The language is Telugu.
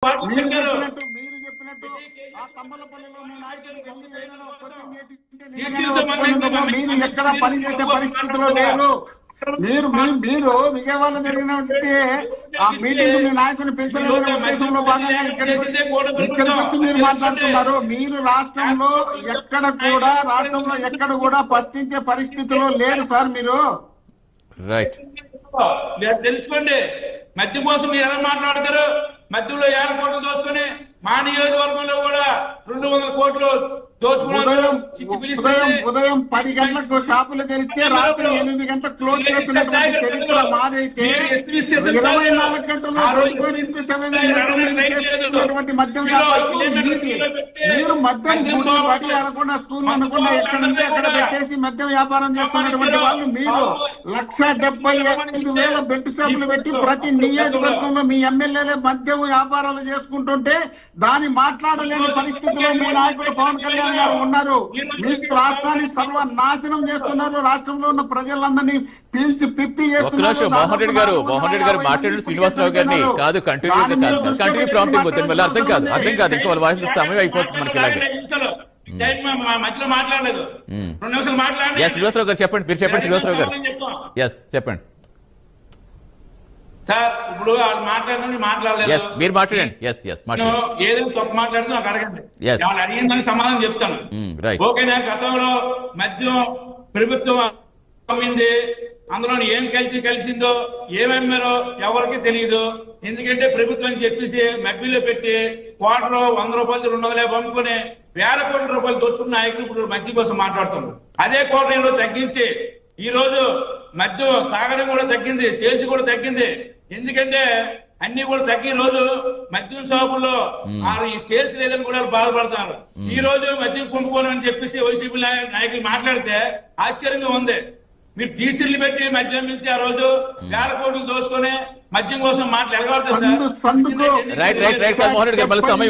మీరు చెప్పినట్టు ఆ తమ్మలపల్లిలో మీ నాయకుడికి వెళ్ళి ఏదైనా క్వశ్చన్ చేసి మీరు ఎక్కడ పని చేసే పరిస్థితిలో లేరు. మీరు విజయవాడలో జరిగినట్టే ఆ మీటింగ్ మీ నాయకుడిని పెంచలేదనే ఉద్దేశంలో భాగంగా ఇక్కడికి వచ్చి మీరు మాట్లాడుతున్నారు. మీరు రాష్ట్రంలో ఎక్కడ కూడా ప్రశ్నించే పరిస్థితిలో లేరు సార్ మీరు. రైట్, తెలుసుకోండి. మద్యం కోసం మీరు ఎలా మాట్లాడతారు? మద్యంలో 50 కోట్లు దోచుకుని మా నియోజకవర్గంలో కూడా 200 కోట్లు ఉదయం 10 గంటలకు షాపులు తెరిచి రాత్రి 8 గంటలకు క్లోజ్ చేస్తున్నటువంటి చరిత్ర మాదైతే 24 గంటల్లో 24/7 మద్యం మీరు మద్యం గుడి బడి అనకుండా స్కూల్ అనకుండా ఎక్కడంటే అక్కడ పెట్టేసి మద్యం వ్యాపారం చేస్తున్నటువంటి వాళ్ళు మీరు 1,75,000 బెల్ట్ షాపులు పెట్టి ప్రతి నియోజకవర్గంలో మీ ఎమ్మెల్యేలే మద్యం వ్యాపారాలు చేసుకుంటుంటే దాన్ని మాట్లాడలేని పరిస్థితిలో మీ నాయకుడు పవన్ కళ్యాణ్ గారు ఉన్నారు. మీకు రాష్ట్రాన్ని సర్వనాశనం చేస్తున్నారు. రాష్ట్రంలో ఉన్న ప్రజలందరినీ పీల్చి పిప్పి చేస్తున్నారు. మోహన్ రెడ్డి గారు మాట్లాడారు శ్రీనివాసరావు గారిని కాదు కంటిన్యూ ప్రాంప్టింగ్ పోతుంది. మళ్ళీ అర్థం కాదు ఇంకా వాళ్ళ వాయిస్ సమయం అయిపోతుంది మనకి. ఇలాగే మధ్యలో మాట్లాడలేదు. 2 నిమిషాలు మాట్లాడండి. శ్రీనివాసరావు గారు చెప్పండి. మీరు చెప్పండి శ్రీనివాసరావు గారు. చెప్పండి సార్. ఇప్పుడు వాళ్ళు మాట్లాడలేదు. మీరు మాట్లాడండి. ఏదైనా తప్పు మాట్లాడితే నాకు అడగండి. వాళ్ళు అడిగిందని సమాధానం చెప్తాను. ఓకేనా? గతంలో మద్యం ప్రభుత్వం అమ్మింది. అందులో ఏం కలిసిందో ఏమమ్మారో ఎవరికి తెలియదు. ఎందుకంటే ప్రభుత్వానికి చెప్పేసి మబ్బిలో పెట్టి క్వార్టర్ 100 రూపాయలు 250 పంపుకుని 1000 కోట్ల రూపాయలు దోచుకున్న నాయకులు ఇప్పుడు మద్యం కోసం మాట్లాడుతున్నారు. అదే క్వార్టర్ తగ్గించి ఈ రోజు మద్యం తాగడం కూడా తగ్గింది, సేల్స్ కూడా తగ్గింది. ఎందుకంటే అన్ని కూడా తగ్గి రోజు మద్యం షాపుల్లో ఈ సేల్స్ లేదని కూడా బాధపడతారు. ఈ రోజు మద్యం కుంభకోణం అని చెప్పేసి వైసీపీ నాయకులు మాట్లాడితే ఆశ్చర్యంగా ఉంది. మీరు టీచర్లు పెట్టి మద్యం నుంచి ఆ రోజు 1000 కోట్లు దోసుకొని మద్యం కోసం మాట్లాడగలుగుతారు సార్.